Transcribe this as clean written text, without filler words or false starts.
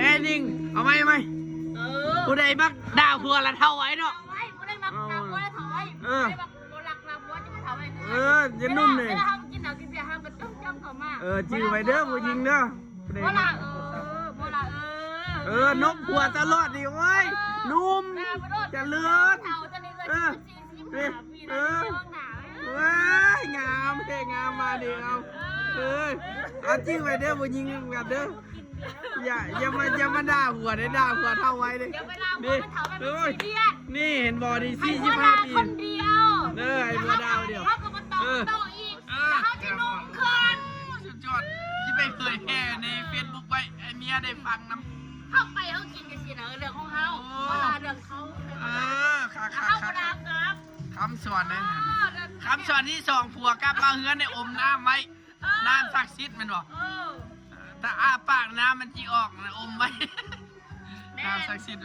ไอ้ลิงเอาไหมผู้ใดบักด่าผัวละเท่าไว้เนาะผู้ใดบักด่าผัวละเท่าไว้ผู้ใดบักรักผัวจะมาเท่าไว้จะนุ่มเลยเวลาเขากินเหล้ากินเบียร์เขาก็จ้องเข้ามาจื้อไว้เด้อผู้หญิงเด้อโบรานกผัวตลอดดิเว้ยนุ่มจะเลือดว้ายงามเท่งามมาดิเอาจิ้งไว้เด้อผู้หญิงกันเด้ออย่ามาด่าผัวได้ด่าผัวเท่าไว้ดินี่เห็นบอดี45 ปีคนเดียวไอ้บัวดาวเดียวเขาก็มาโตอีกเขาจะนุ่มขึ้นสุดยอดที่ไปเผยแพร่ในเฟซบุ๊กไว้ไอ้เมียได้ฟังน้ำเข้าไปเขากินกันสินะเรื่องของเขาเวลาเรื่องเขาเขาประดับครับคำสอนนะคำสอนที่2ผัวกลับมาเฮือนในอมน้ำไว้น้ำศักดิ์สิทธิ์มันบอกถ้าอ้าปากน้ำมันจีออกนะอมไว้น้ำศักดิ์สิทธิ์